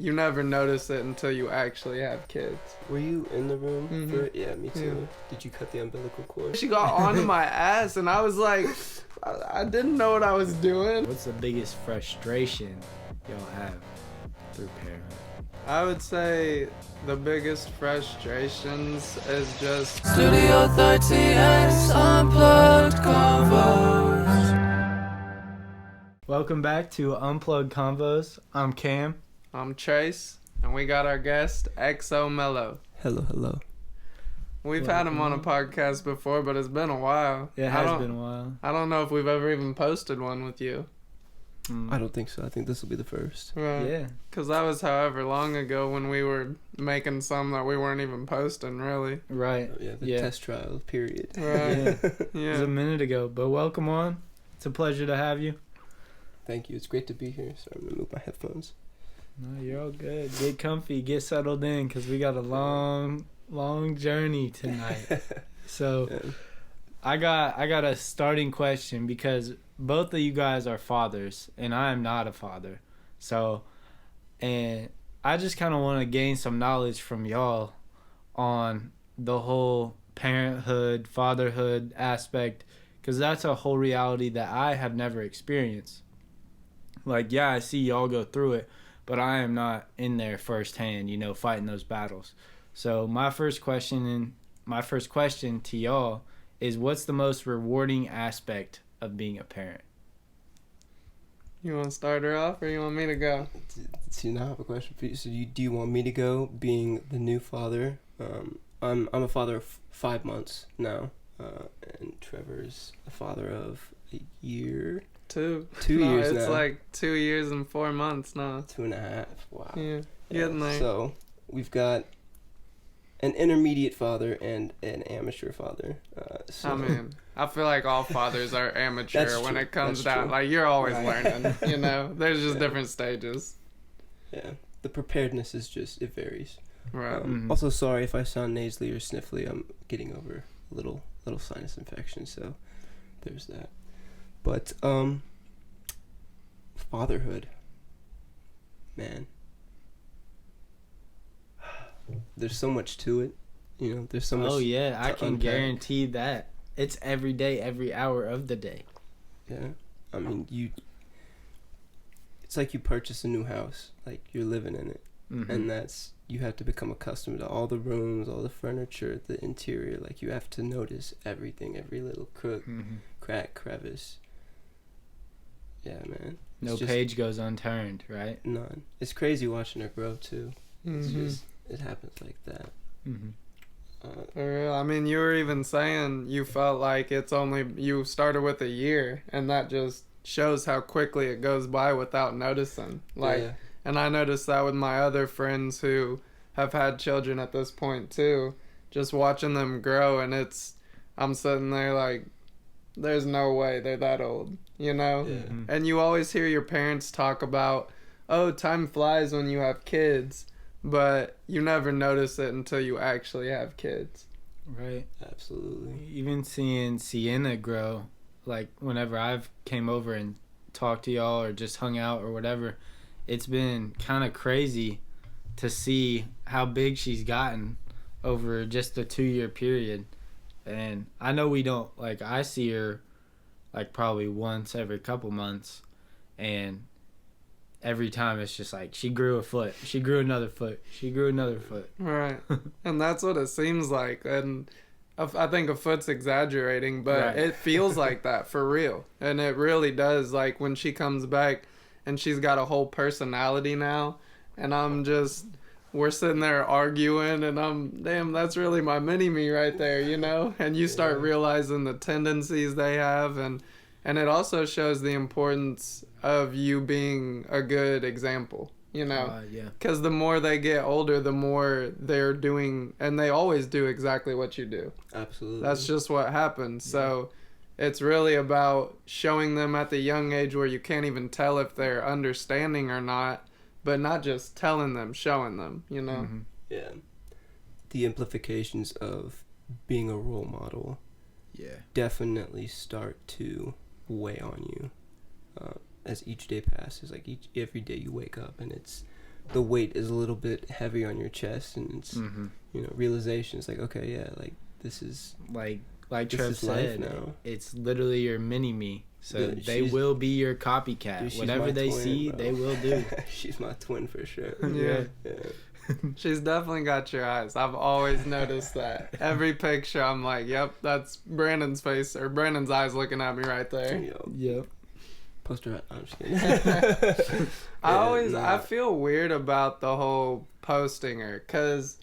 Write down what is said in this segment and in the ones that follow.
you never notice it until you actually have kids. Were you in the room for it? Yeah, me too. Yeah. Did you cut the umbilical cord? She got onto my ass, and I was like, I didn't know what I was doing. What's the biggest frustration y'all have through parenthood? I would say the biggest frustrations is just Studio 30X Unplugged Convos. Welcome back to Unplugged Convos. I'm Cam. I'm Trace, and we got our guest, XOmellow. Hello. We've had him on a podcast before, but it's been a while. It has been a while. I don't know if we've ever even posted one with you. I don't think so. I think this will be the first. Right. Yeah. Because that was however long ago when we were making some that we weren't even posting, really. Right. Oh, yeah, the test trial period. Right. It was a minute ago, but welcome on. It's a pleasure to have you. Thank you. It's great to be here. So I'm going to move my headphones. No, you're all good. Get comfy. Get settled in because we got a long journey tonight. So Yeah. I got a starting question because both of you guys are fathers and I am not a father. So, and I just kind of want to gain some knowledge from y'all on the whole parenthood, fatherhood aspect, because that's a whole reality that I have never experienced. Like, yeah, I see y'all go through it, but I am not in there firsthand, fighting those battles. So my first question to y'all is, what's the most rewarding aspect of being a parent? You want to start her off, or you want me to go? See, now I have a question for you. So do you want me to go, being the new father? I'm a father of 5 months now, and Trevor's a father of a year. 2 2 years it's now. like 2 years and 4 months now. 2.5. Wow. Yeah, getting there. So we've got an intermediate father and an amateur father. I mean, I feel like all fathers are amateur That's when true. it comes That's down. true. Like, you're always Right. learning, There's just different stages. Yeah, the preparedness is just, it varies. Right. Also, sorry if I sound nasally or sniffly. I'm getting over a little sinus infection, so there's that. But fatherhood, man. There's so much to it, There's so much. Oh yeah, I to can unpack. guarantee that it's every day, every hour of the day. Yeah, I mean, it's like you purchase a new house, like you're living in it, and you have to become accustomed to all the rooms, all the furniture, the interior. Like, you have to notice everything, every little crook, crack, crevice. Yeah, man. No page goes unturned, right? None. It's crazy watching her grow too. It's Mhm. just, it happens like that. For real. I mean, you were even saying you felt like you started with a year, and that just shows how quickly it goes by without noticing. Yeah. And I noticed that with my other friends who have had children at this point too, just watching them grow, and I'm sitting there like, there's no way they're that old, Yeah. And you always hear your parents talk about, oh, time flies when you have kids, but you never notice it until you actually have kids. Right. Absolutely. Even seeing Sienna grow, like whenever I've came over and talked to y'all or just hung out or whatever, it's been kind of crazy to see how big she's gotten over just a 2-year period. And I know we don't, like, I see her like probably once every couple months, and every time it's just like, she grew a foot, she grew another foot, she grew another foot. Right. And that's what it seems like. And I think a foot's exaggerating, but Right. It feels like that for real. And it really does. Like, when she comes back and she's got a whole personality now, and we're sitting there arguing, and damn, that's really my mini-me right there, And you start realizing the tendencies they have, and it also shows the importance of you being a good example, Yeah. Because the more they get older, the more they're doing, and they always do exactly what you do. Absolutely. That's just what happens. Yeah. So it's really about showing them at the young age where you can't even tell if they're understanding or not, but not just telling them, showing them, Yeah. The implications of being a role model definitely start to weigh on you as each day passes. Like, every day you wake up and it's the weight is a little bit heavy on your chest, and it's realization. It's like, okay, yeah, like this is like this Trev is life said, now. it's literally your mini me. So Yeah, they will be your copycat. Dude, she's Whatever my they twin, see, bro. they will do. She's my twin for sure. Yeah. Yeah. She's definitely got your eyes. I've always noticed that. Every picture, I'm like, yep, that's Brandon's face or Brandon's eyes looking at me right there. Yo, Yep. poster. I'm just kidding. I feel weird about the whole posting her, because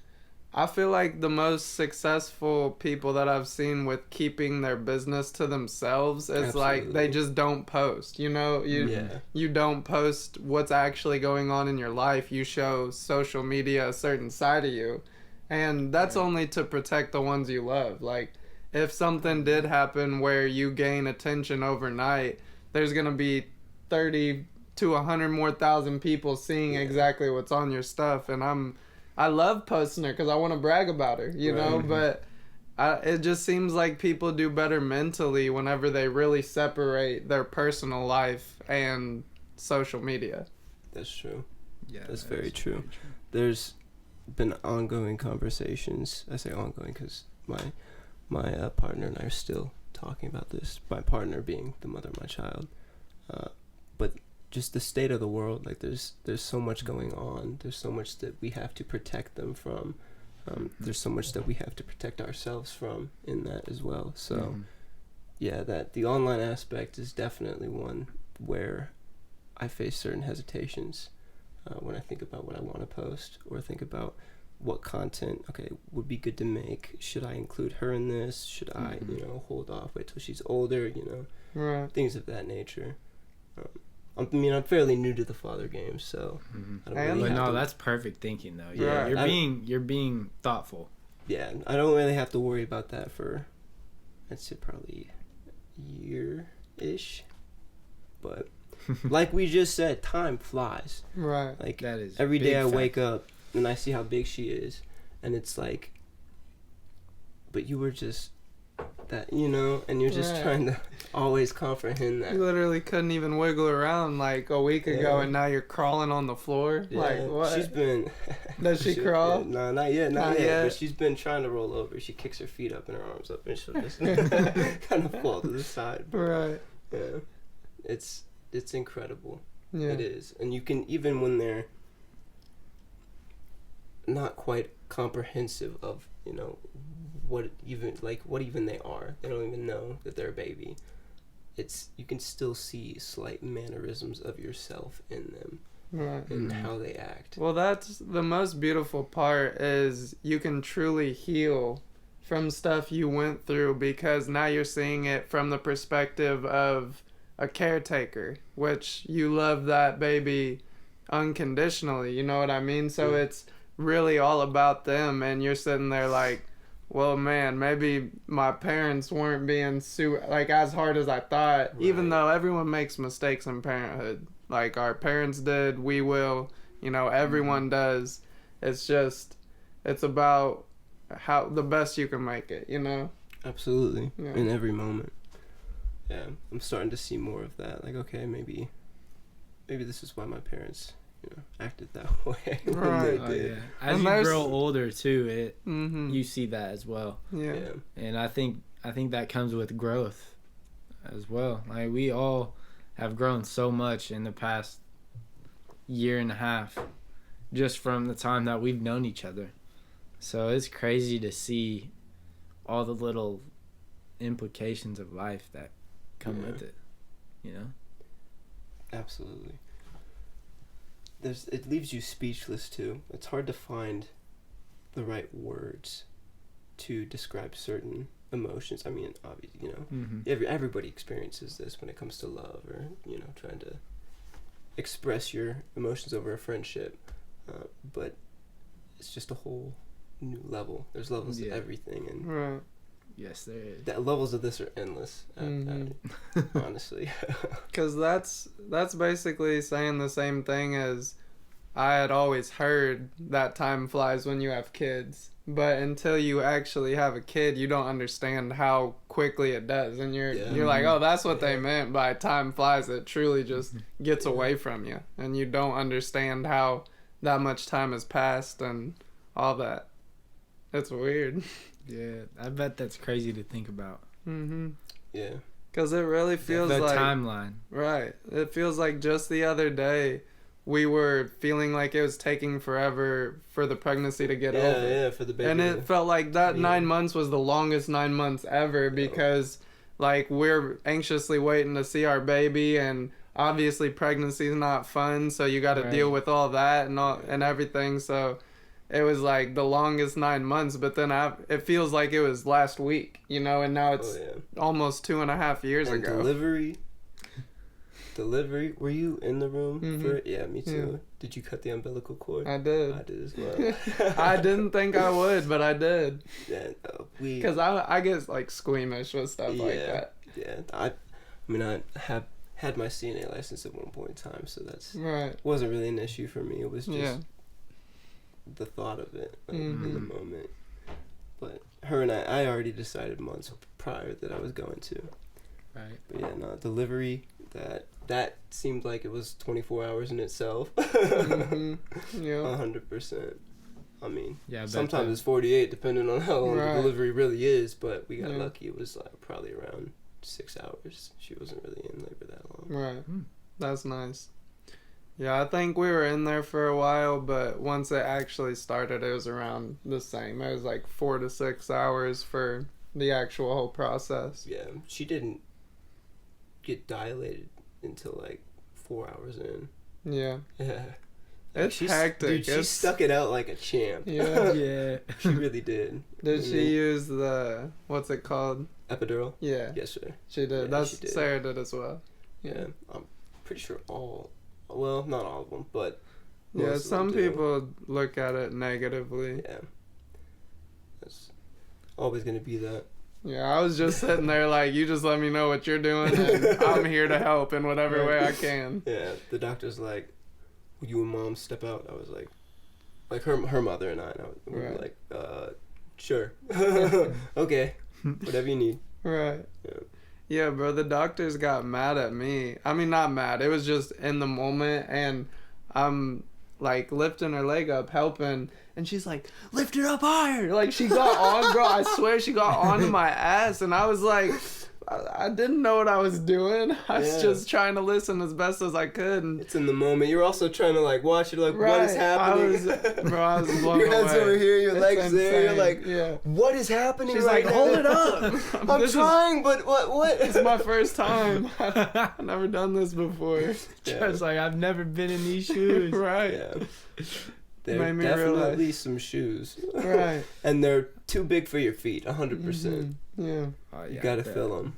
I feel like the most successful people that I've seen with keeping their business to themselves is like they just don't post. You know, you don't post what's actually going on in your life. You show social media a certain side of you, and that's only to protect the ones you love. Like, if something did happen where you gain attention overnight, there's gonna be 30 to 100 more thousand people seeing exactly what's on your stuff, and I love posting her because I want to brag about her, you know, but it just seems like people do better mentally whenever they really separate their personal life and social media. That's true. Yeah, That's very true. There's been ongoing conversations. I say ongoing because my partner and I are still talking about this. My partner being the mother of my child, but just the state of the world. Like there's so much going on. There's so much that we have to protect them from. There's so much that we have to protect ourselves from in that as well. So yeah, that the online aspect is definitely one where I face certain hesitations when I think about what I want to post, or think about what content would be good to make. Should I include her in this? Should I hold off, wait till she's older, Right. things of that nature. I'm fairly new to the father game, so I don't really But have no, to, that's perfect thinking though. Yeah, Yeah, you're being thoughtful. yeah, I don't really have to worry about that for, I'd say, probably a year-ish. But like we just said, time flies. Right. Like That is every day big I fact. wake up and I see how big she is, and it's like, but you were just that, and you're just Right. trying to always comprehend that. You literally couldn't even wiggle around like a week ago, Yeah. and now you're crawling on the floor. Yeah, Like, what? she's been. Does she crawl? Yeah, no, not yet, Not not yet. yet. But she's been trying to roll over. She kicks her feet up and her arms up, and she'll just kind of fall to the side. But, Right. yeah, it's incredible. Yeah. It is, and you can, even when they're not quite comprehensive of what even they are. They don't even know that they're a baby. You can still see slight mannerisms of yourself in them. Right. And how they act. Well, that's the most beautiful part, is you can truly heal from stuff you went through, because now you're seeing it from the perspective of a caretaker, which you love that baby unconditionally, you know what I mean? So it's really all about them, and you're sitting there like, well, man, maybe my parents weren't being as hard as I thought, even though everyone makes mistakes in parenthood. Like, our parents did, we will, everyone does. It's just, it's about how the best you can make it, Absolutely. Yeah. In every moment. Yeah, I'm starting to see more of that. Like, okay, maybe this is why my parents, acted that way when Right. they did. Yeah. As And you there's- grow older too, Mm-hmm. you see that as well. Yeah. Yeah. And I think that comes with growth as well. Like, we all have grown so much in the past year and a half, just from the time that we've known each other. So it's crazy to see all the little implications of life that come with it, Absolutely. It leaves you speechless too. It's hard to find the right words to describe certain emotions. I mean, obviously, everybody experiences this when it comes to love, or trying to express your emotions over a friendship. But it's just a whole new level. There's levels to everything, and Right. Yes, there is. the levels of this are endless. Honestly. Because that's basically saying the same thing as I had always heard, that time flies when you have kids. But until you actually have a kid, you don't understand how quickly it does. And you're like, oh, that's what they meant by time flies. It truly just gets away from you. And you don't understand how that much time has passed and all that. It's weird. Yeah, I bet that's crazy to think about. Mm-hmm. Yeah. Because it really feels The like... timeline. Right. It feels like just the other day we were feeling like it was taking forever for the pregnancy to get over. Yeah, for the baby. And it felt like that 9 months was the longest 9 months ever because, like, we're anxiously waiting to see our baby, and obviously pregnancy is not fun, so you got to deal with all that and everything. So it was like the longest 9 months, but then it feels like it was last week, you know, and now it's almost 2.5 years and ago. Delivery, were you in the room for it? Yeah, me too. Yeah. Did you cut the umbilical cord? I did. I did as well. I didn't think I would, but I did. Yeah, no, because I get like squeamish with stuff like that. Yeah, I mean, I have had my CNA license at one point in time, so that's wasn't really an issue for me. It was just the thought of it in the moment. But her and I already decided months prior that I was going to. Right. But yeah, no, delivery, that seemed like it was 24 hours in itself. Yeah. 100%. I mean, sometimes it's 48 depending on how long the delivery really is, but we got lucky. It was like probably around 6 hours. She wasn't really in labor that long. Right. That's nice. Yeah, I think we were in there for a while, but once it actually started, it was around the same. It was like 4 to 6 hours for the actual whole process. Yeah, she didn't get dilated until like 4 hours in. Yeah. Yeah. It's hectic. Dude, she stuck it out like a champ. Yeah. Yeah. She really did. Did she use the, what's it called? Epidural? Yeah. Yes, sir. She did. Yeah, she did. Sarah did as well. Yeah. I'm pretty sure well, not all of them, but yeah, some people look at it negatively. Yeah. That's always going to be that. Yeah, I was just sitting there like, you just let me know what you're doing, and I'm here to help in whatever way I can. Yeah, the doctor's like, will you and Mom step out? I was like her mother and I we were like, sure. Okay, whatever you need. Right. Yeah. Yeah, bro, the doctors got mad at me. I mean, not mad. It was just in the moment, and I'm like lifting her leg up, helping, and she's like, lift it up higher. Like, she got on, bro. I swear she got onto my ass, and I was like, I didn't know what I was doing. I was just trying to listen as best as I could. And it's in the moment. You're also trying to like watch it, like what is happening. I was blown your head's away. over here, your It's legs insane. there. You're like, what is happening? She's right like, now? hold it up. I'm trying, but what? It's my first time. I've never done this before. Just like, I've never been in these shoes. Right. Yeah. They're Made me definitely realize. some shoes. Right. And they're too big for your feet, 100%. Mm-hmm. Yeah. Oh, You gotta fill them.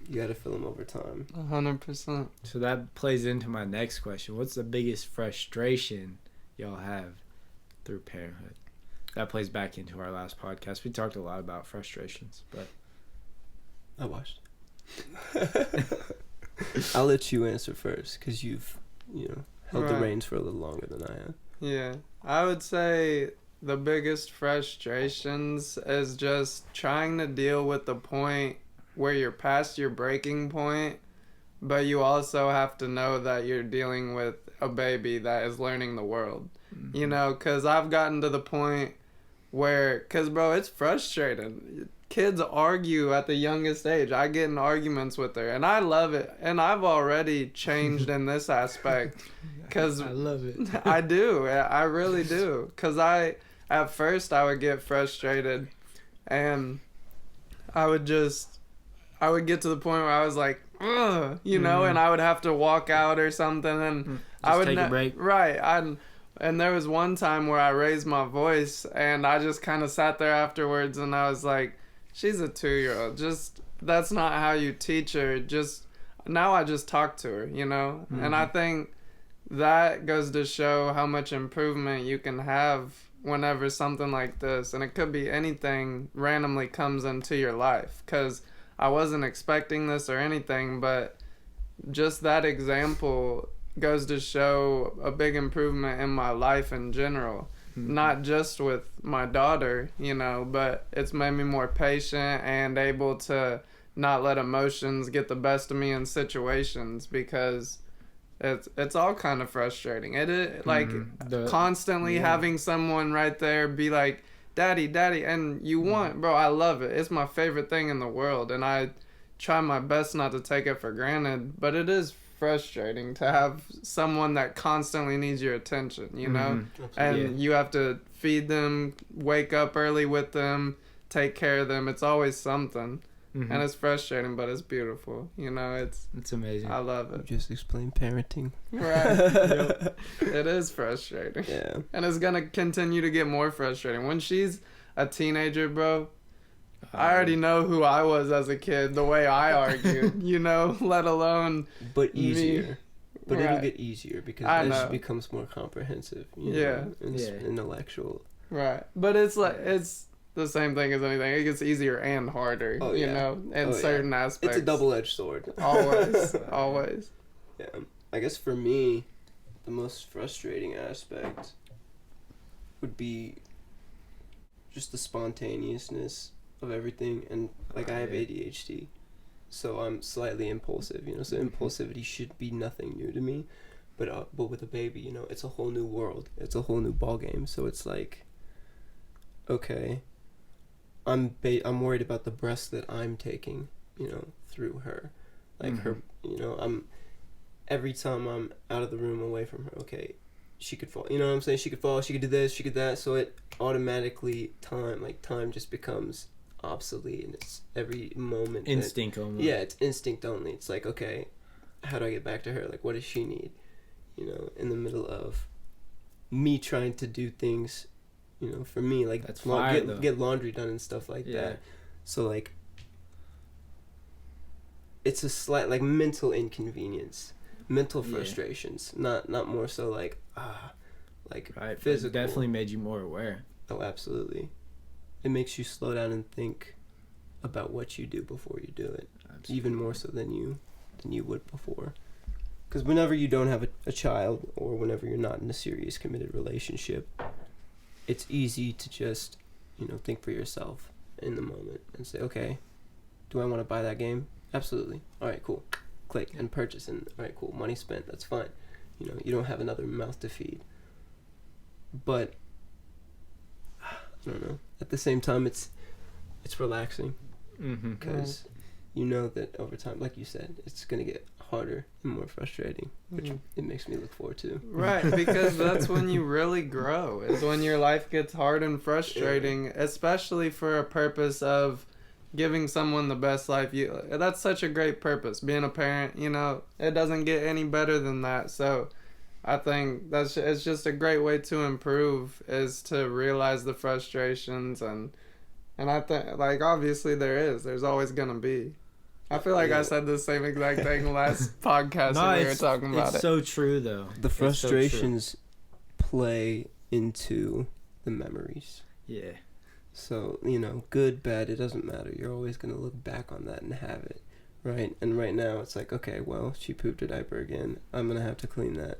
You gotta fill them over time. 100%. So that plays into my next question. What's the biggest frustration y'all have through parenthood? That plays back into our last podcast. We talked a lot about frustrations, but I watched. I'll let you answer first, because you've, held the reins for a little longer than I have. Yeah. I would say the biggest frustrations is just trying to deal with the point where you're past your breaking point, but you also have to know that you're dealing with a baby that is learning the world. Mm-hmm. You know, because I've gotten to the point where, because, bro, it's frustrating. Kids argue at the youngest age. I get in arguments with her, and I love it. And I've already changed in this aspect. Cause I love it. I do. I really do. Because at first, I would get frustrated, and I would get to the point where I was like, ugh, and I would have to walk out or something, and I would take a break. Right. And there was one time where I raised my voice, and I just kind of sat there afterwards, and I was like, she's a 2-year-old. Just, that's not how you teach her. Just, now I just talk to her, Mm-hmm. And I think that goes to show how much improvement you can have whenever something like this, and it could be anything, randomly comes into your life. Because I wasn't expecting this or anything, but just that example goes to show a big improvement in my life in general. Mm-hmm. Not just with my daughter, but it's made me more patient and able to not let emotions get the best of me in situations, because it's all kind of frustrating. It is like constantly yeah. having someone right there be like, daddy, and you want, bro, I love it. It's my favorite thing in the world, and I try my best not to take it for granted, but it is frustrating to have someone that constantly needs your attention, you know? And you have to feed them, wake up early with them, take care of them. It's always something. And it's frustrating, but it's beautiful. You know, it's amazing. I love it. You just explain parenting. Right. Yep. It is frustrating. Yeah. And it's going to continue to get more frustrating. When she's a teenager, bro, I already know who I was as a kid, the way I argued, you know, let alone But easier. me. But Right. it'll get easier because I it know. just becomes more comprehensive. You Yeah. know, and intellectual. Right. But it's like, it's the same thing as anything. It gets easier and harder, you know, in certain aspects. It's a double-edged sword. Always. Always. Yeah. I guess for me, the most frustrating aspect would be just the spontaneousness of everything. And, like, I have ADHD, so I'm slightly impulsive, you know, so impulsivity should be nothing new to me. But with a baby, you know, it's a whole new world. It's a whole new ballgame. So it's like, okay, I'm worried about the breaths that I'm taking, you know, through her. Like her, you know, every time I'm out of the room away from her, okay, she could fall. You know what I'm saying? She could fall, she could do this, she could that. So it automatically, time just becomes obsolete, and it's every moment. Instinct only. Yeah, it's instinct only. It's like, okay, how do I get back to her? Like, what does she need? You know, in the middle of me trying to do things, you know, for me, like that's fire, get laundry done and stuff like that. So like, it's a slight like mental inconvenience, mental frustrations, not more so like right, physical. It definitely made you more aware. Oh, absolutely. It makes you slow down and think about what you do before you do it, even more so than you would before. Because whenever you don't have a child, or whenever you're not in a serious committed relationship, it's easy to just, you know, think for yourself in the moment and say, okay, do I want to buy that game? Absolutely. All right, cool. Click and purchase, and all right, cool. Money spent. That's fine. You know, you don't have another mouth to feed. But I don't know. At the same time, it's relaxing because you know that over time, like you said, it's gonna get harder and more frustrating, which it makes me look forward to. Right, because that's when you really grow, is when your life gets hard and frustrating, especially for a purpose of giving someone the best life. That's such a great purpose, being a parent, you know, it doesn't get any better than that. So I think it's just a great way to improve, is to realize the frustrations, and I think, like, obviously there's always gonna be. I feel like I said the same exact thing last podcast when we were talking about it. It's so true, though. The frustrations play into the memories. Yeah. So, you know, good, bad, it doesn't matter. You're always going to look back on that and have it, right? And right now it's like, okay, well, she pooped her diaper again. I'm going to have to clean that.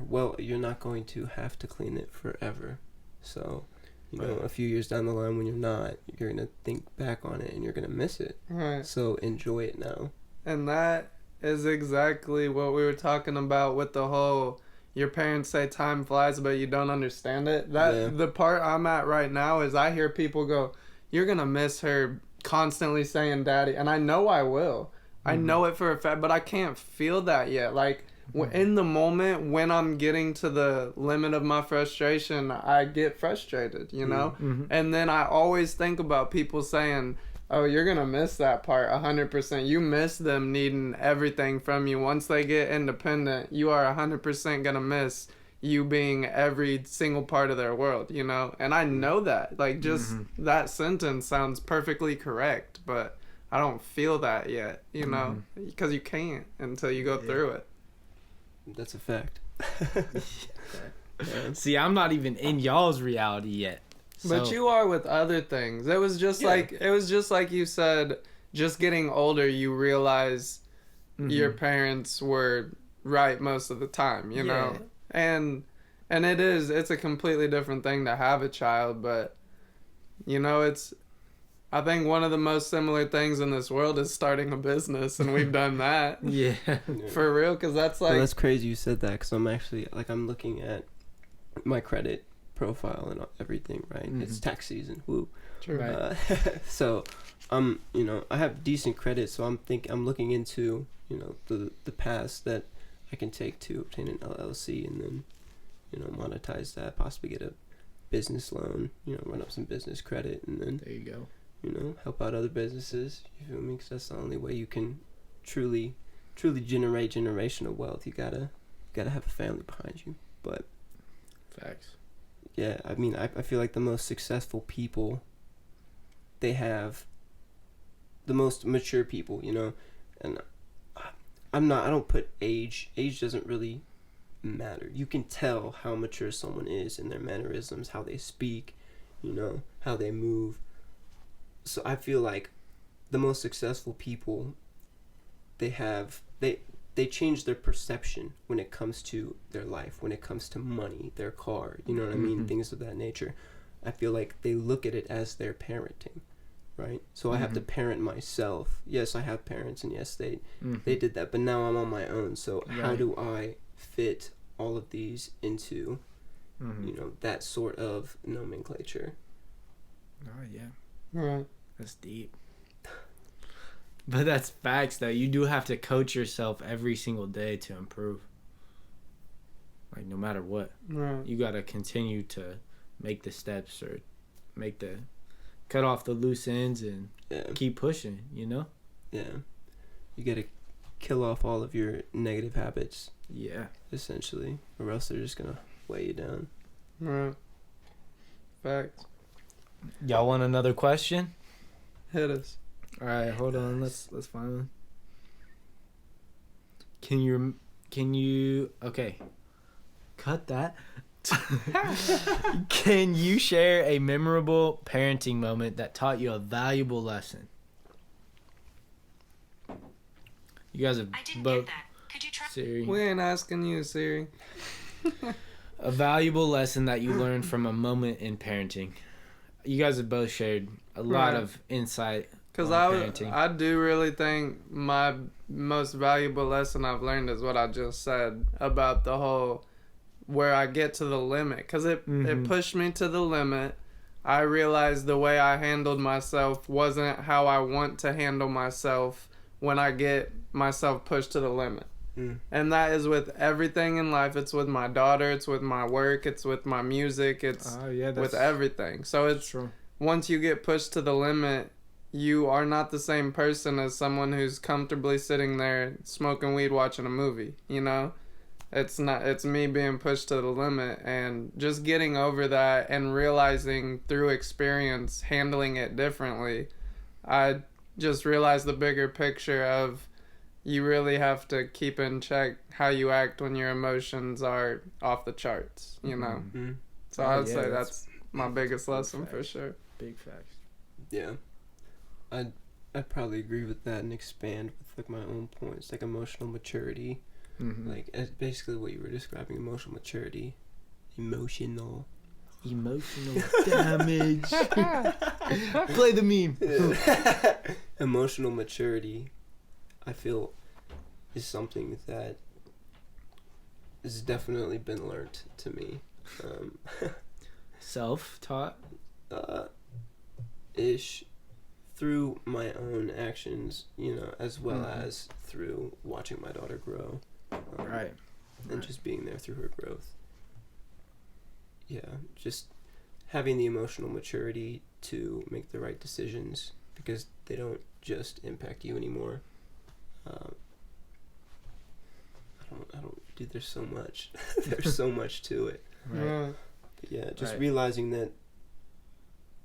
Well, you're not going to have to clean it forever. So, you know, a few years down the line when you're not, you're going to think back on it and you're going to miss it. Right. So enjoy it now. And that is exactly what we were talking about with the whole, your parents say time flies, but you don't understand it. The part I'm at right now is I hear people go, you're going to miss her constantly saying daddy. And I know I will. I know it for a fact, but I can't feel that yet. Like, in the moment when I'm getting to the limit of my frustration, I get frustrated, you know? And then I always think about people saying, oh, you're going to miss that part 100%. You miss them needing everything from you. Once they get independent, you are 100% going to miss you being every single part of their world, you know? And I know that. Like, just that sentence sounds perfectly correct, but I don't feel that yet, you know? Because you can't until you go through it. That's a fact. See, I'm not even in y'all's reality yet. But you are with other things. It was just like you said, just getting older, you realize your parents were right most of the time, you know? And it's a completely different thing to have a child, but you know, I think one of the most similar things in this world is starting a business, and we've done that. Yeah. For real, because that's like... Well, that's crazy you said that, because I'm actually, like, I'm looking at my credit profile and everything, right? It's tax season, woo. True. Right. So, you know, I have decent credit, so I'm looking into, you know, the paths that I can take to obtain an LLC and then, you know, monetize that, possibly get a business loan, you know, run up some business credit, and then There you go. you know, help out other businesses. You feel me? Because that's the only way you can truly generate generational wealth. You gotta have a family behind you. But Facts. yeah, I mean, I feel like the most successful people, they have the most mature people, you know, and I don't put age doesn't really matter. You can tell how mature someone is in their mannerisms, how they speak, you know, how they move. So I feel like the most successful people, they change their perception when it comes to their life, when it comes to money, their car, you know what I mean, things of that nature. I feel like they look at it as their parenting, right? So I have to parent myself. Yes, I have parents, and yes, they did that, but now I'm on my own. So how do I fit all of these into, you know, that sort of nomenclature? Oh yeah. Right. That's deep. But that's facts, though. You do have to coach yourself every single day to improve. Like, no matter what. Right. You got to continue to make the steps or cut off the loose ends and keep pushing, you know? Yeah. You got to kill off all of your negative habits. Yeah. Essentially. Or else they're just going to weigh you down. Right. Facts. Y'all want another question? Hit us. All right, hold on. Let's find one. Can you okay. Cut that. Can you share a memorable parenting moment that taught you a valuable lesson? You guys have both. Get that. Could you try? Siri. We ain't asking you, Siri. A valuable lesson that you learned from a moment in parenting. You guys have both shared a lot of insight. Because parenting. I do really think my most valuable lesson I've learned is what I just said about the whole where I get to the limit. Because it pushed me to the limit. I realized the way I handled myself wasn't how I want to handle myself when I get myself pushed to the limit. And that is with everything in life. It's with my daughter. It's with my work. It's with my music. It's with everything. So it's true. Once you get pushed to the limit, you are not the same person as someone who's comfortably sitting there smoking weed watching a movie, you know? It's me being pushed to the limit, and just getting over that and realizing through experience handling it differently. I just realized the bigger picture of you really have to keep in check how you act when your emotions are off the charts, you know? So I would say that's my biggest lesson for sure. Big facts. Yeah. I'd probably agree with that and expand with like my own points, like emotional maturity. Like it's basically what you were describing, emotional maturity. Emotional damage. Play the meme. Emotional maturity, I feel, is something that has definitely been learned to me. Self-taught? Ish. Through my own actions, you know, as well as through watching my daughter grow. And just being there through her growth. Yeah, just having the emotional maturity to make the right decisions, because they don't just impact you anymore. I don't, dude, there's so much. There's so much to it. Right. But yeah, just realizing that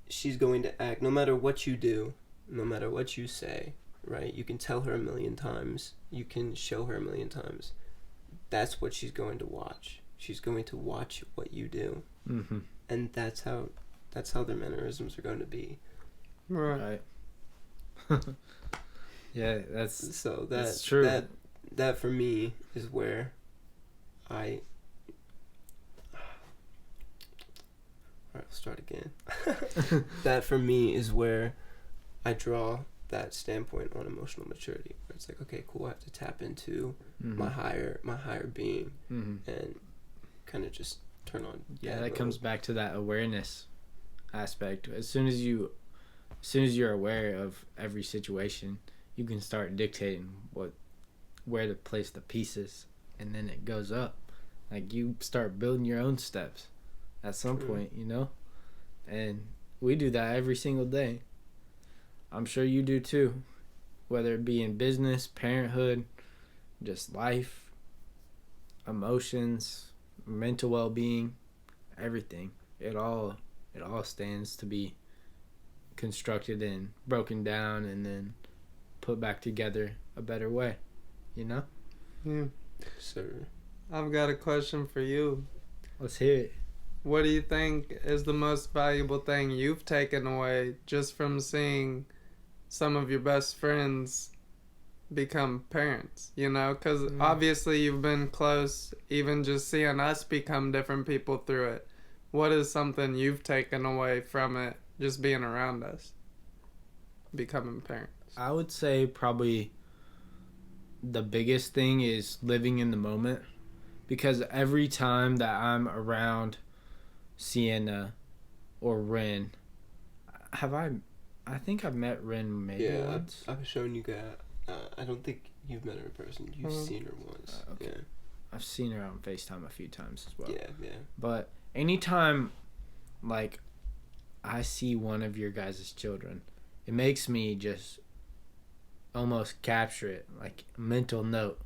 she's going to act, no matter what you do, no matter what you say, right? You can tell her 1,000,000 times. You can show her 1,000,000 times. That's what she's going to watch. She's going to watch what you do. And that's how their mannerisms are going to be. Right. Yeah, that's true. That for me is where I... Alright, I'll start again. That for me is where I draw that standpoint on emotional maturity, where it's like, okay, cool, I have to tap into my higher being and kind of just turn on. Yeah, that comes back to that awareness aspect. As soon as you're aware of every situation, you can start dictating where to place the pieces, and then it goes up. Like, you start building your own steps at some point, you know? And we do that every single day. I'm sure you do too. Whether it be in business, parenthood, just life, emotions, mental well-being, everything. It all stands to be constructed and broken down and then put back together a better way, you know? Yeah. Sir. I've got a question for you. Let's hear it. What do you think is the most valuable thing you've taken away just from seeing some of your best friends become parents? You know, because obviously you've been close, even just seeing us become different people through it. What is something you've taken away from it, just being around us, becoming parents? I would say probably the biggest thing is living in the moment, because every time that I'm around Sienna or Ren, I think I've met Ren maybe once. I've shown you guys. I don't think you've met her in person. You've seen her once. Okay. Yeah. I've seen her on FaceTime a few times as well. Yeah. But anytime, like, I see one of your guys' children, it makes me just almost capture it, like a mental note.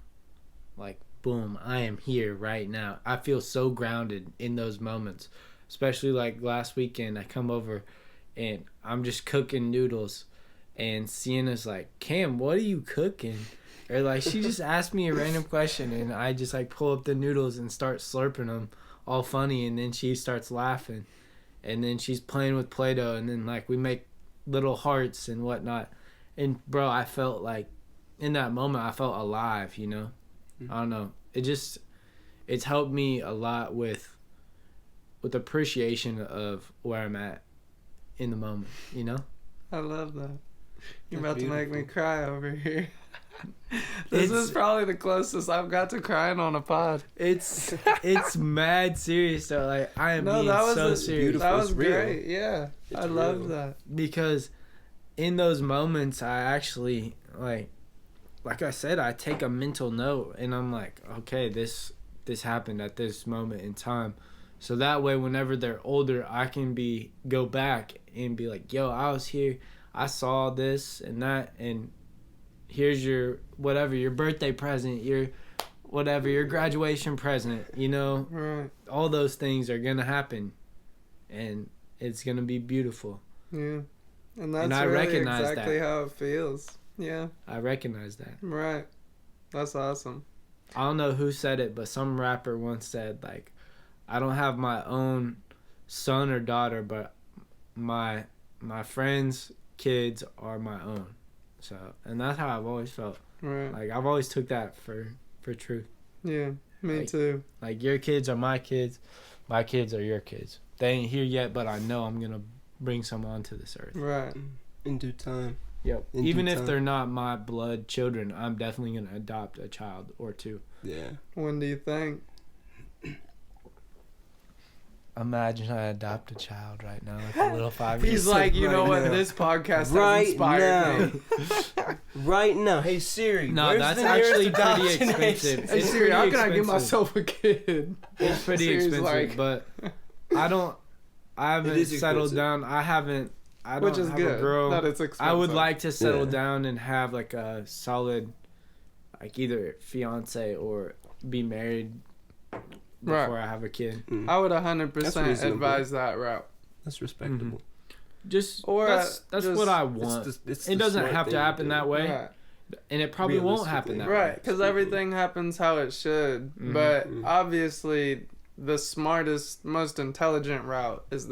Like, boom, I am here right now. I feel so grounded in those moments. Especially like last weekend, I come over and I'm just cooking noodles. And Sienna's like, Cam, what are you cooking? Or like, she just asked me a random question and I just like pull up the noodles and start slurping them all funny. And then she starts laughing. And then she's playing with Play-Doh. And then like we make little hearts and whatnot. And bro, I felt like in that moment, I felt alive, you know? I don't know. It's helped me a lot with appreciation of where I'm at in the moment, you know? I love that. You're about to make me cry over here. This is probably the closest I've got to crying on a pod. It's mad serious though. Like, I am being so serious. That was great. Yeah. I love that. Because in those moments, I actually, like I said, I take a mental note and I'm like, okay, this happened at this moment in time. So that way, whenever they're older, I can go back and be like, yo, I was here. I saw this and that. And here's your birthday present, your graduation present, you know? Right. All those things are going to happen. And it's going to be beautiful. Yeah. And that's really exactly how it feels. Yeah. I recognize that. Right. That's awesome. I don't know who said it, but some rapper once said, like, I don't have my own son or daughter, but my friends' kids are my own. So, and that's how I've always felt. Right. Like, I've always took that for truth. Yeah, me too. Like, your kids are my kids are your kids. They ain't here yet, but I know I'm gonna bring some onto this earth. Right. In due time. Yep. Even if they're not my blood children, I'm definitely gonna adopt a child or two. Yeah. When do you think? Imagine I adopt a child right now, like a little 5-year-old. He's like, you know what? This podcast has inspired me. Right now. Hey, Siri. No, that's actually pretty expensive. Hey, Siri, how can I get myself a kid? It's pretty expensive, but I haven't settled down. I don't Which is have good, a girl. that it's expensive. I would like to settle down and have like a solid, like either fiance or be married before I have a kid. I would 100% advise that route. That's respectable. That's what I want. It doesn't have to happen that way. Right. And it probably won't happen that way. Right, because everything happens how it should. But obviously, the smartest, most intelligent route is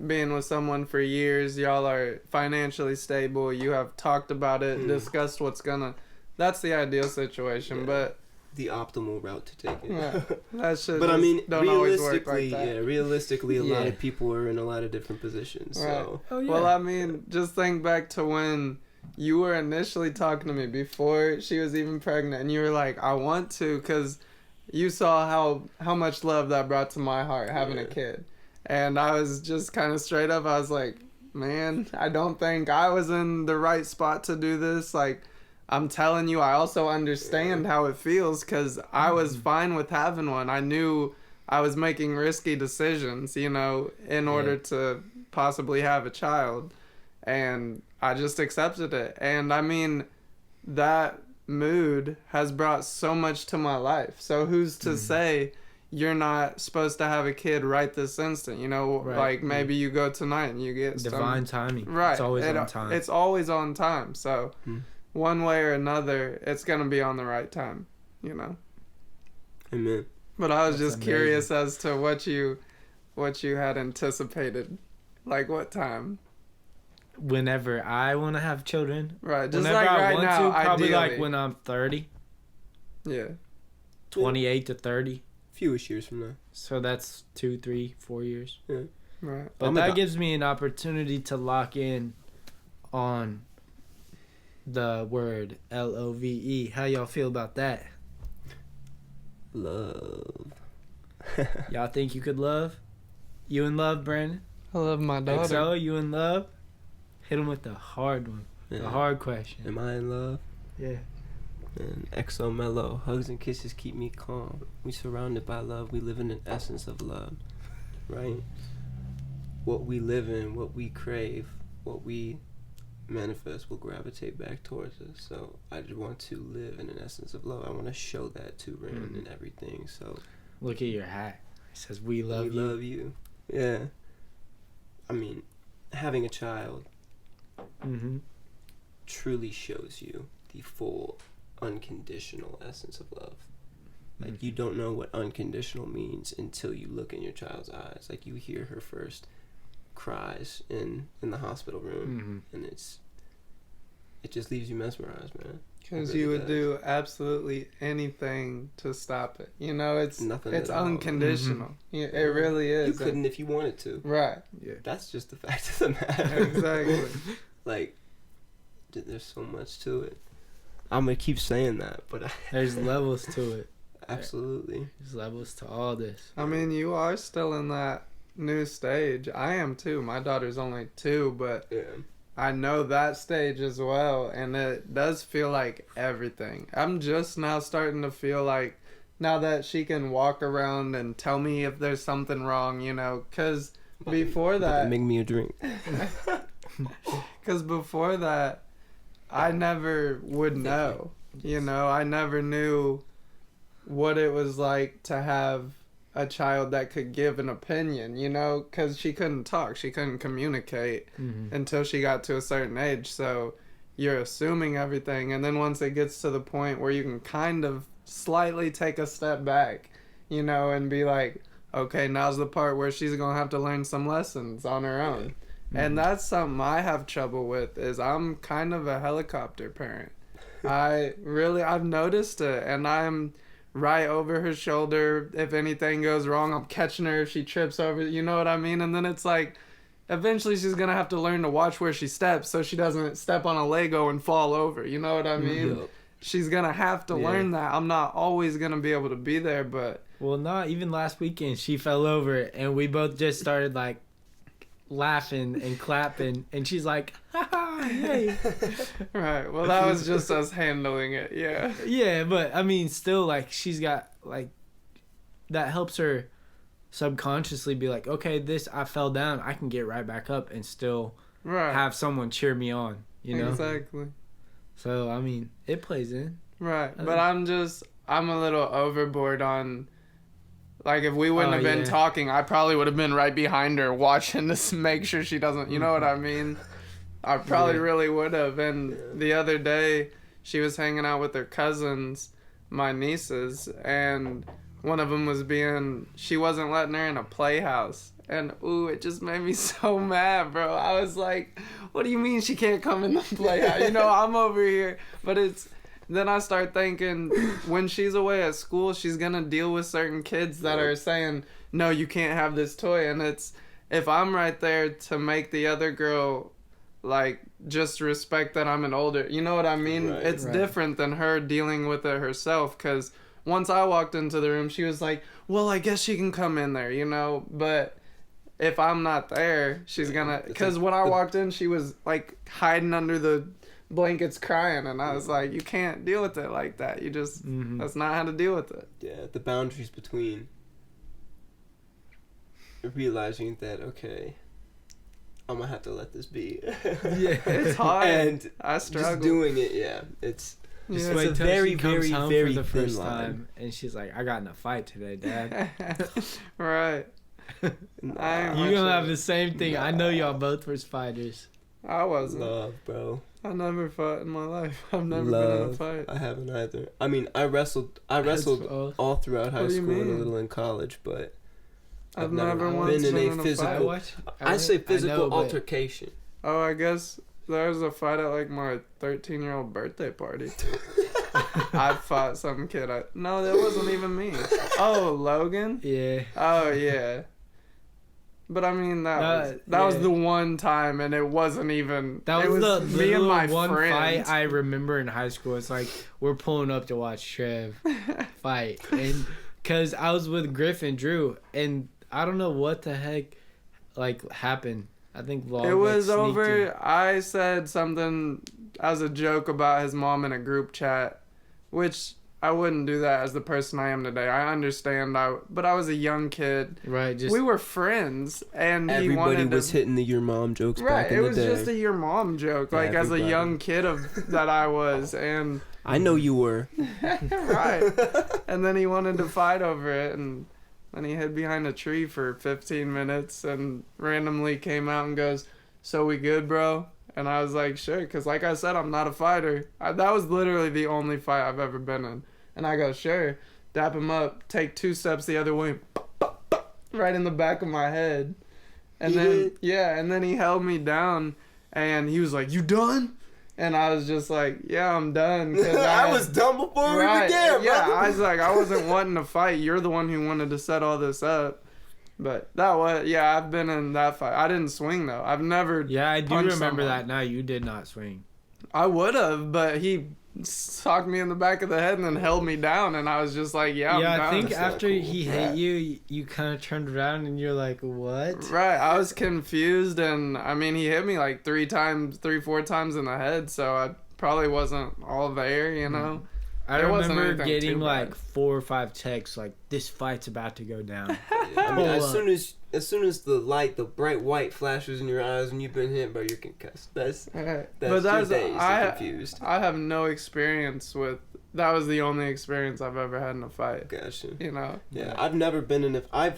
being with someone for years. Y'all are financially stable. You have talked about it, discussed what's gonna. That's the ideal situation. But the optimal route to take it. Yeah. That shit But I mean, don't always work like that. realistically, a lot Yeah. of people are in a lot of different positions. So Oh, yeah. Well, I mean, just think back to when you were initially talking to me before she was even pregnant, and you were like, I want to, because you saw how much love that brought to my heart, having a kid. And I was just kind of straight up, I was like, man, I don't think I was in the right spot to do this. Like, I'm telling you, I also understand how it feels, because I was fine with having one. I knew I was making risky decisions, you know, in order to possibly have a child. And I just accepted it. And I mean, that mood has brought so much to my life. So who's to say you're not supposed to have a kid right this instant? You know, like maybe you go tonight and you get Divine timing. Right. It's always on time. It's always on time. So one way or another, it's going to be on the right time, you know? Amen. But I was That's just amazing. curious as to what you had anticipated. Like what time? Whenever I want to have children. Right. Just Whenever like I right want now, to, probably ideally. like when I'm 30, Yeah. 28 to 30. Fewish years from now. So that's 2, 3, 4 years. Right. But that gives me an opportunity to lock in on the word LOVE. How y'all feel about that? Love. Y'all think you could love? You in love, Brandon? I love my daughter. XO, you in love? Hit him with the hard one. Yeah. The hard question. Am I in love? Yeah. And XOmellow, hugs and kisses keep me calm. We surrounded by love. We live in an essence of love, right? What we live in, what we crave, what we manifest will gravitate back towards us. So I just want to live in an essence of love. I want to show that to Ren and everything. So Look at your hat. It says, we love we you. love you. Yeah. I mean, having a child Mm-hmm. truly shows you the full unconditional essence of love. Like, you don't know what unconditional means until you look in your child's eyes. Like, you hear her first cries in the hospital room, and it just leaves you mesmerized, man. Because It you really would does. do absolutely anything to stop it. You know, it's Nothing it's at all. unconditional. Yeah, it really is. You couldn't if you wanted to. Right. Yeah. That's just the fact of the matter. Exactly. Like, there's so much to it. I'm gonna keep saying that, but There's levels to it. absolutely. There's levels to all this. I mean, you are still in that new stage. I am too. My daughter's only 2, but Yeah. I know that stage as well, and it does feel like everything. I'm just now starting to feel like, now that she can walk around and tell me if there's something wrong, you know, because before that, Make me a drink. because before that, I never would know. You know, I never knew what it was like to have a child that could give an opinion, you know, because she couldn't talk, she couldn't communicate until she got to a certain age. So you're assuming everything, and then once it gets to the point where you can kind of slightly take a step back, you know, and be like, okay, now's the part where she's gonna have to learn some lessons on her own. And that's something I have trouble with, is I'm kind of a helicopter parent. I've noticed it, and I'm right over her shoulder. If anything goes wrong, I'm catching her if she trips over, you know what I mean? And then it's like, eventually she's gonna have to learn to watch where she steps so she doesn't step on a Lego and fall over, you know what I mean? Yep. She's gonna have to learn that. I'm not always gonna be able to be there, but Well, not even last weekend. She fell over, and we both just started, like, laughing and clapping, and she's like, ha ha, yay. right. Well, that was just us handling it. Yeah. Yeah, but I mean, still, like, she's got, like, that helps her subconsciously be like, okay, I fell down, I can get right back up and still Right. have someone cheer me on, you know? Exactly. So, I mean, it plays in. Right. But I'm a little overboard on, like, if we wouldn't have been talking, I probably would have been right behind her watching to make sure she doesn't, you know what I mean? I probably really would have. And the other day, she was hanging out with her cousins, my nieces, and one of them she wasn't letting her in a playhouse. And, ooh, it just made me so mad, bro. I was like, what do you mean she can't come in the playhouse? You know, I'm over here. But then I start thinking when she's away at school, she's gonna deal with certain kids that are saying, no, you can't have this toy. And it's, if I'm right there to make the other girl like just respect that I'm an older, you know what I mean? Right, it's different than her dealing with it herself, because once I walked into the room, she was like, well, I guess she can come in there, you know? But if I'm not there, she's gonna, because when I walked in, she was like hiding under the blankets crying, and I was like, you can't deal with it like that. You just, that's not how to deal with it. Yeah, the boundaries between realizing that, okay, I'm gonna have to let this be. Yeah, it's hard. And I struggle. just doing it, yeah, it's Just it's wait a till very, she comes very, home very for the thin first line. time, and she's like, "I got in a fight today, Dad." Right. I ain't You much gonna of have it. the same thing. I know y'all both was fighters. I wasn't. love, bro. I never fought in my life. I've never Love. been in a fight. I haven't either. I mean, I wrestled both. all throughout high What do you school and a mean? little in college, but I've never once been in a fight. physical. I say physical know, but- altercation. Oh, I guess there was a fight at like my 13-year-old birthday party. I fought some kid. No, that wasn't even me. Oh, Logan? Yeah. Oh, yeah. But I mean, that was yeah. the one time, and it wasn't even. That it was the me and little my one friends. fight I remember in high school. It's like we're pulling up to watch Trev fight, and because I was with Griff and Drew, and I don't know what the heck like happened. I think Vlog, It was like, sneaked over. in. I said something as a joke about his mom in a group chat, which I wouldn't do that as the person I am today. I understand, but I was a young kid. Right, just We were friends, and he Everybody wanted was to. hitting the your mom jokes Right, back in it the was day. just a your mom joke, like as a Everybody. young kid that I was, and I know you were. right. And then he wanted to fight over it, and then he hid behind a tree for 15 minutes and randomly came out and goes, "So we good, bro?" And I was like, "Sure," because like I said, I'm not a fighter. That was literally the only fight I've ever been in. And I go, "Sure." Dap him up, take 2 steps the other way, right in the back of my head. And then, and then he held me down, and he was like, "You done?" And I was just like, "Yeah, I'm done." 'Cause I was done before we began, yeah, bro. I was like, I wasn't wanting to fight. You're the one who wanted to set all this up. But that was, I've been in that fight. I didn't swing, though. I've never yeah, I do punched remember someone. that. Now you did not swing. I would have, but he socked me in the back of the head and then held me down, and I was just like, I'm I done. think That's not after cool. he hit you kind of turned around and you're like, what? Right, I was confused, and I mean, he hit me like 4 times in the head, so I probably wasn't all there, you know? I It wasn't remember anything getting too like bad. 4 or 5 texts like, this fight's about to go down. I mean, Hold as soon as the bright white flashes in your eyes and you've been hit, bro, you're concussed. That's But your that's days. You're I confused. have no experience with. That was the only experience I've ever had in a fight. Gotcha. You know. Yeah, I've never been in. I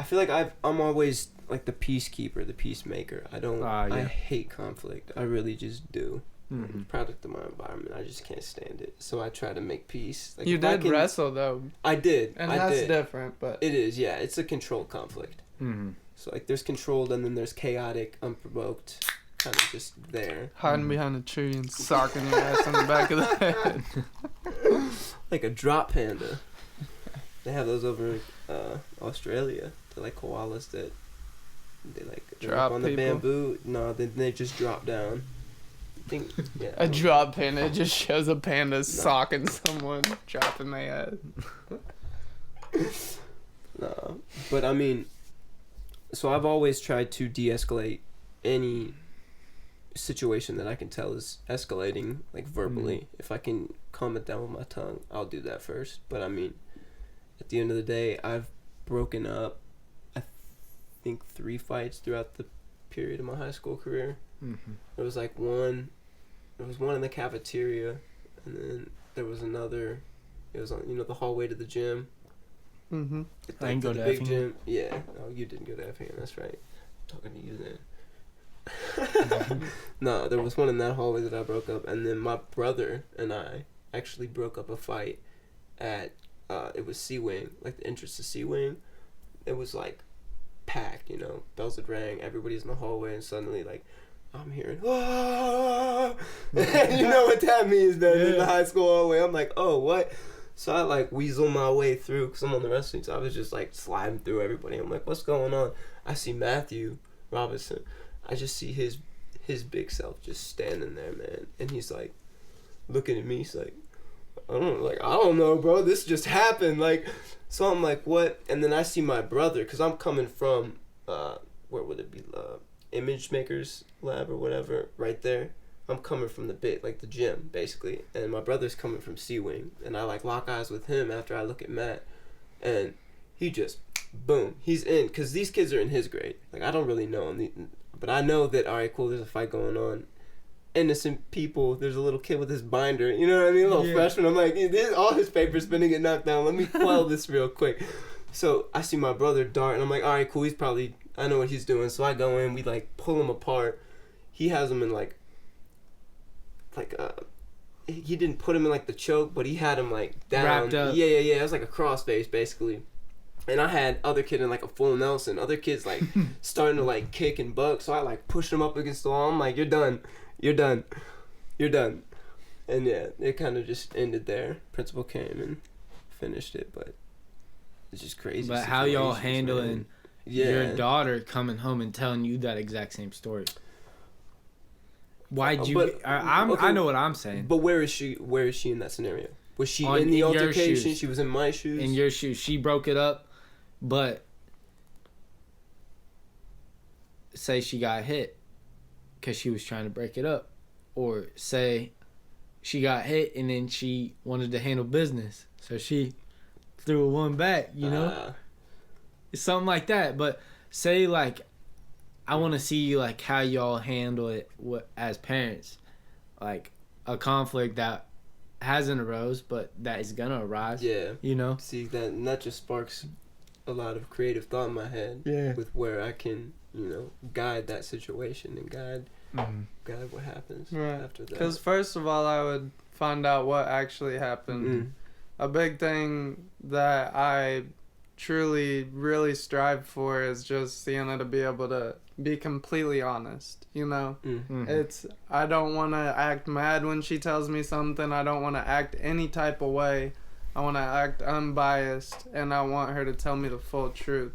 feel like I'm always like the peacekeeper, the peacemaker. I don't. Yeah. I hate conflict. I really just do. Mhm. Product of my environment. I just can't stand it. So I try to make peace. Like You if I did can- wrestle though, I did. and I that's did. different. But It is. Yeah, it's a controlled conflict. Mhm. So like there's controlled and then there's chaotic, unprovoked, kind of just there. hiding behind a tree and socking your ass in the back of the head. Like a drop panda. They have those over in Australia. They're like koalas that they like they're Drop up on the people? bamboo. No, they just drop down. I think yeah. A drop panda, it just shows a panda socking someone, dropping their head. No, but I mean, so I've always tried to de-escalate any situation that I can tell is escalating, like verbally. If I can calm it down with my tongue, I'll do that first. But I mean, at the end of the day, I've broken up, I think 3 fights throughout the period of my high school career. Mhm. There was like one in the cafeteria, and then there was another. It was on the hallway to the gym. Mm-hmm. I didn't go the to big Effingham. gym. Yeah. Oh, you didn't go to Effingham. That's right. I'm talking to you then. No, there was one in that hallway that I broke up, and then my brother and I actually broke up a fight at it was C Wing, like the entrance to C Wing. It was like packed, bells had rang, everybody's in the hallway, and suddenly like I'm hearing, ah! You know what that means, man. In the high school hallway, I'm like, oh, what? So I like weasel my way through because I'm on the wrestling team. So I was just like sliding through everybody. I'm like, what's going on? I see Matthew Robinson. I just see his big self just standing there, man. And he's like looking at me. He's like, I don't know, bro. This just happened. Like, so I'm like, what? And then I see my brother because I'm coming from where would it be? Image Makers Lab or whatever, right there. I'm coming from the gym, basically, and my brother's coming from C-Wing, and I like lock eyes with him after I look at Matt, and he just, boom, he's in, because these kids are in his grade. Like, I don't really know him, but I know that, all right, cool, there's a fight going on. Innocent people, there's a little kid with his binder, you know what I mean, a little freshman. I'm like, all his papers finna get knocked down, let me quell this real quick. So I see my brother dart, and I'm like, all right, cool, I know what he's doing. So I go in, we like pull him apart. He has him in he didn't put him in like the choke, but he had him like down. Wrapped up. Yeah. It was like a crossface basically. And I had other kid in like a full Nelson. Other kids like starting to like kick and buck. So I like pushed him up against the wall. I'm like, you're done. And yeah, it kind of just ended there. Principal came and finished it, but it's just crazy. But how y'all situations, handling man. Yeah. your daughter coming home and telling you that exact same story? Why'd you? But, I know what I'm saying. But where is she in that scenario? Was she In in the your altercation? shoes. She was in my shoes. In your shoes, she broke it up, but say she got hit because she was trying to break it up, or say she got hit and then she wanted to handle business, so she threw a one back. You know. It's something like that. But say like I want to see like how y'all handle it as parents, like a conflict that hasn't arose but that is gonna arise. Yeah. You know. See that just sparks a lot of creative thought in my head. Yeah. With where I can guide that situation and guide what happens after that. Because first of all, I would find out what actually happened. A big thing that I truly really strive for is just Sienna to be able to be completely honest, It's I don't want to act mad when she tells me something. I don't want to act any type of way. I want to act unbiased, and I want her to tell me the full truth.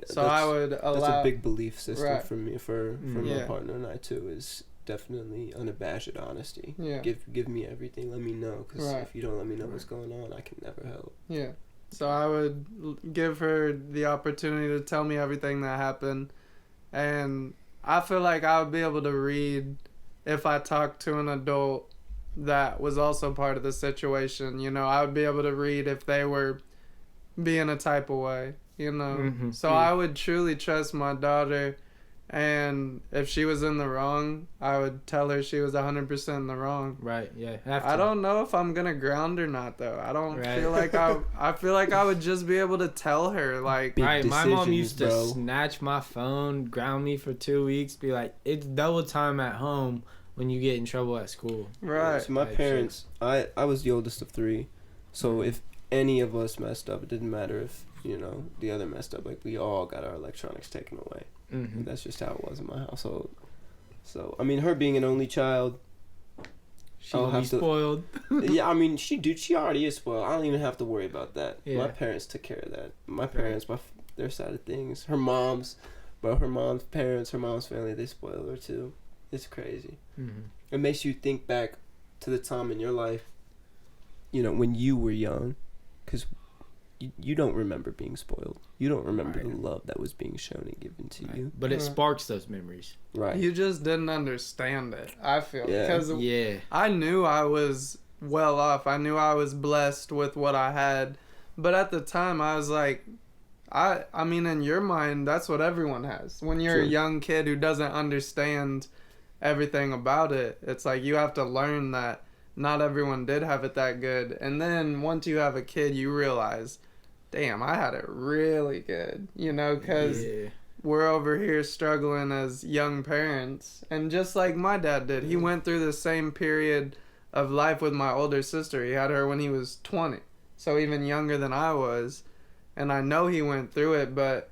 So I would allow. That's a big belief system for me, for my Yeah. partner and I too, is definitely unabashed honesty. Yeah. Give me everything. Let me know, because if you don't let me know what's going on, I can never help. Yeah. So I would give her the opportunity to tell me everything that happened. And I feel like I would be able to read if I talked to an adult that was also part of the situation. I would be able to read if they were being a type of way, So I would truly trust my daughter. And if she was in the wrong, I would tell her she was 100% in the wrong. Right, yeah. I don't know if I'm going to ground her not, though. I don't feel like I feel like I would just be able to tell her, like... Big right, my mom used to bro. snatch my phone, ground me for 2 weeks, be like, it's double time at home when you get in trouble at school. Right. So my parents, I was the oldest of 3, so if any of us messed up, it didn't matter if, the other messed up. Like, we all got our electronics taken away. Mm-hmm. That's just how it was in my household. So, I mean, her being an only child, She'll be spoiled. Yeah, I mean, she already is spoiled. I don't even have to worry about that. Yeah. My parents took care of that. My parents, their side of things. Her mom's parents, her mom's family, they spoil her too. It's crazy. Mm-hmm. It makes you think back to the time in your life, when you were young, because you don't remember being spoiled. You don't remember the love that was being shown and given to you. But it sparks those memories. Right. You just didn't understand it, I feel. Yeah. Because I knew I was well off. I knew I was blessed with what I had. But at the time, I was like, I mean, in your mind, that's what everyone has. When you're a young kid who doesn't understand everything about it, it's like you have to learn that not everyone did have it that good. And then once you have a kid, you realize, damn, I had it really good, because we're over here struggling as young parents. And just like my dad did, he went through the same period of life with my older sister. He had her when he was 20, so even younger than I was. And I know he went through it, but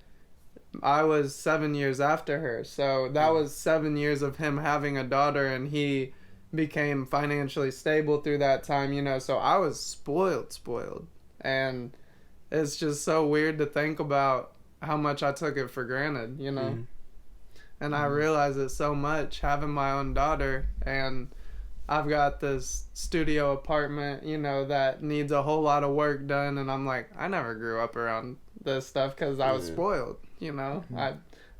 I was 7 years after her. So that was 7 years of him having a daughter, and he became financially stable through that time, you know. So I was spoiled. And it's just so weird to think about how much I took it for granted, you know. And I realize it so much having my own daughter, and I've got this studio apartment, you know, that needs a whole lot of work done, and I'm like, I never grew up around this stuff because I was spoiled, you know. I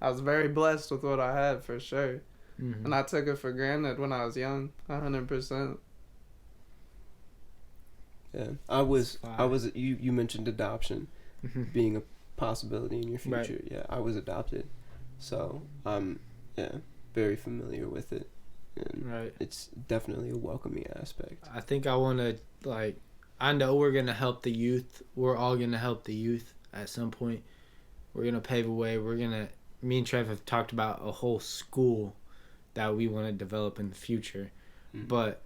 was very blessed with what I had, for sure. And I took it for granted when I was young, 100%. Yeah, I was. You mentioned adoption being a possibility in your future. Right. Yeah, I was adopted, so I'm very familiar with it. And it's definitely a welcoming aspect. I think I want to, like, I know we're going to help the youth. We're all going to help the youth at some point. We're going to pave a way. Me and Trev have talked about a whole school that we want to develop in the future. But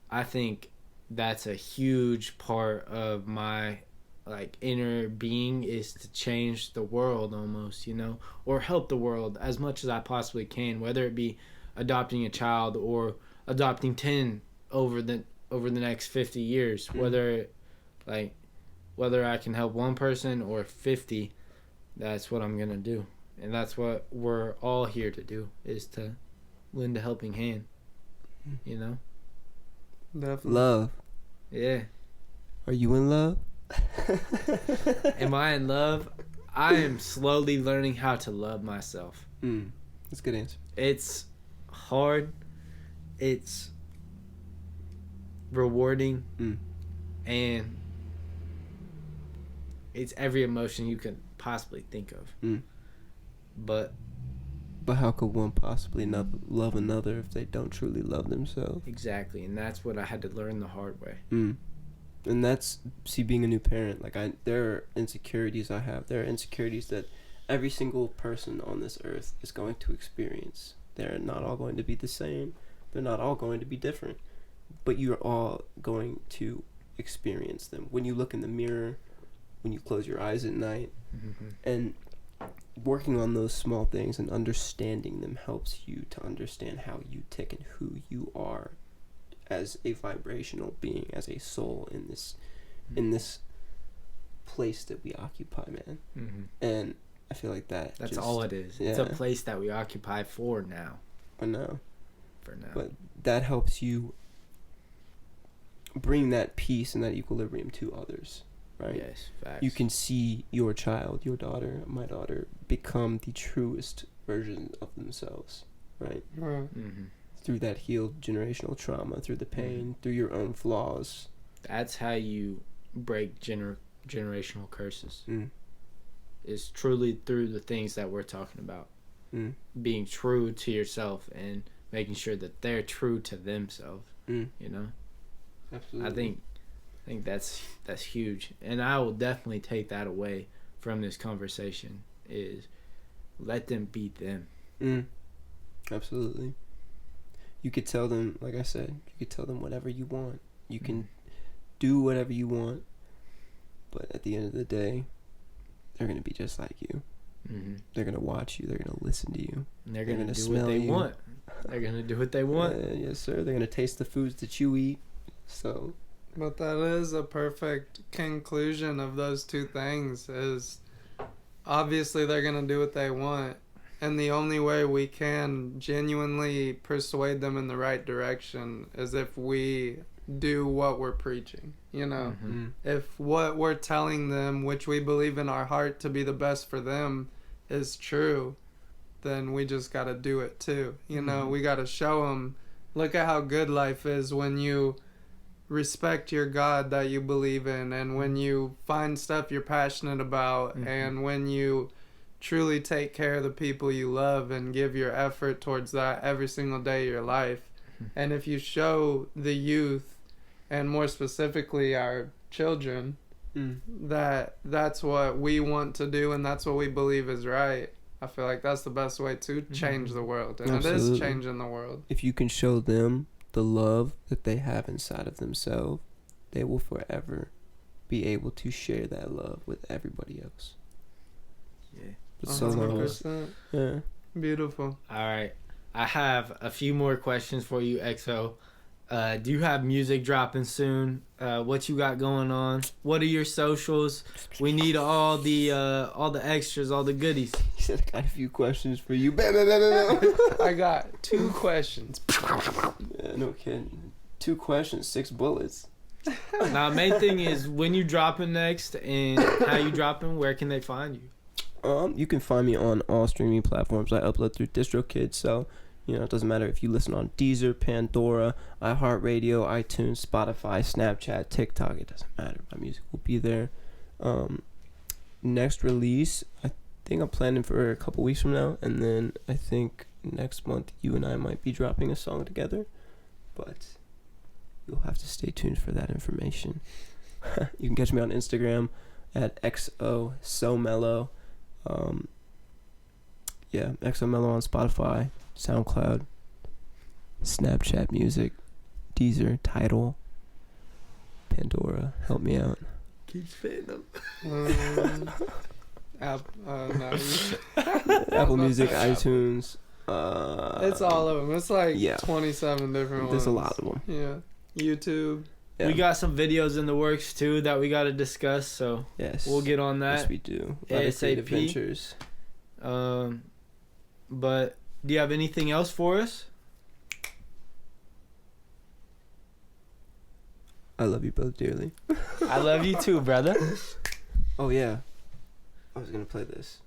I think that's a huge part of my, like, inner being, is to change the world almost, you know, or help the world as much as I possibly can, whether it be adopting a child or adopting 10 over the next 50 years, whether I can help one person or 50, that's what I'm gonna do. And that's what we're all here to do, is to lend a helping hand, you know. Definitely. Love. Yeah. Are you in love? Am I in love? I am slowly learning how to love myself. That's a good answer. It's hard, it's rewarding, and it's every emotion you can possibly think of. But how could one possibly love another if they don't truly love themselves? Exactly, and that's what I had to learn the hard way. And that's, being a new parent, like, there are insecurities I have. There are insecurities that every single person on this earth is going to experience. They're not all going to be the same. They're not all going to be different. But you're all going to experience them. When you look in the mirror, when you close your eyes at night, and working on those small things and understanding them helps you to understand how you tick and who you are as a vibrational being, as a soul in this place that we occupy, man. And I feel like that's all it is. It's a place that we occupy for now. For now. But that helps you bring that peace and that equilibrium to others, right? Yes, facts. You can see your child, your daughter, my daughter, become the truest version of themselves, right? Through that healed generational trauma, through the pain, through your own flaws. That's how you break generational curses. Is truly through the things that we're talking about. Being true to yourself and making sure that they're true to themselves. You know? Absolutely. I think that's huge. And I will definitely take that away from this conversation, is let them be them. Absolutely. You could tell them, like I said, you could tell them whatever you want. You can do whatever you want. But at the end of the day, they're going to be just like you. They're going to watch you. They're going to listen to you. And they're going to do what they want. They're going to do what they want. Yes, sir. They're going to taste the foods that you eat. So. But that is a perfect conclusion of those two things, is obviously they're going to do what they want. And the only way we can genuinely persuade them in the right direction is if we do what we're preaching, you know. If what we're telling them, which we believe in our heart to be the best for them, is true, then we just got to do it too, you know. We got to show them, look at how good life is when you respect your God that you believe in, and when you find stuff you're passionate about, and when you truly take care of the people you love and give your effort towards that every single day of your life. And if you show the youth, and more specifically our children, that's what we want to do and that's what we believe is right, I feel like that's the best way to change the world. And Absolutely. It is changing the world. If you can show them the love that they have inside of themselves, they will forever be able to share that love with everybody else. Yeah. But solos. 100%. Yeah. Beautiful. All right. I have a few more questions for you, XO. Do you have music dropping soon? What you got going on? What are your socials? We need all the extras, all the goodies. He said, I got a few questions for you. Bam, bam, bam, bam, bam. I got 2 questions. Yeah, no kidding. 2 questions, 6 bullets. Now, main thing is when you dropping next and how you dropping. Where can they find you? You can find me on all streaming platforms. I upload through DistroKid, so it doesn't matter if you listen on Deezer, Pandora, iHeartRadio, iTunes, Spotify, Snapchat, TikTok. It doesn't matter. My music will be there. Next release, I think I'm planning for a couple weeks from now, and then I think next month you and I might be dropping a song together, but you'll have to stay tuned for that information. You can catch me on Instagram at XOmellow. XOmellow on Spotify, SoundCloud, Snapchat Music, Deezer, Tidal, Pandora. Help me out. Keep spitting them. Apple Music, iTunes. It's all of them. It's like 27 different ones. There's a lot of them. Yeah. YouTube. Yeah. We got some videos in the works too that we got to discuss, so Yes. we'll get on that. Yes, we do. A lot of creative ASAP. ventures. But do you have anything else for us? I love you both dearly. I love you too, brother. Oh yeah, I was gonna play this.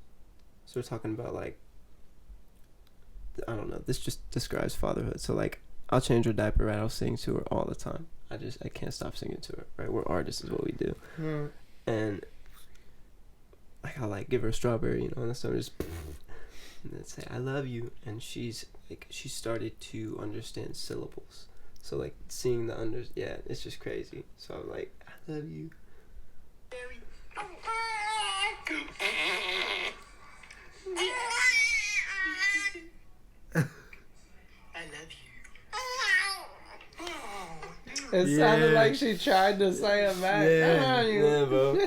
So we're talking about I don't know. This just describes fatherhood. So I'll change her diaper, right? I'll sing to her all the time. I can't stop singing to her, right? We're artists, is what we do. Yeah. And I'll give her a strawberry, and so just and then say I love you, and she started to understand syllables. So seeing the it's just crazy. So I'm like, I love you. It sounded like she tried to say it back. Yeah, bro.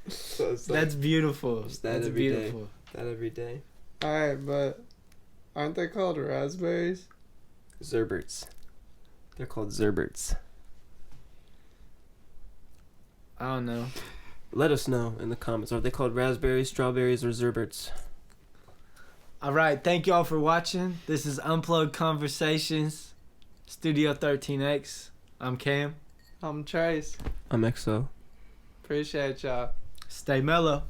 So it's That's beautiful. That's every beautiful. That every day. Alright, but aren't they called raspberries? Zerberts. They're called Zerberts. I don't know. Let us know in the comments. Are they called raspberries, strawberries, or Zerberts? All right, thank y'all for watching. This is Unplugged Conversations, Studio 13X. I'm Cam. I'm Trace. I'm XO. Appreciate y'all. Stay mellow.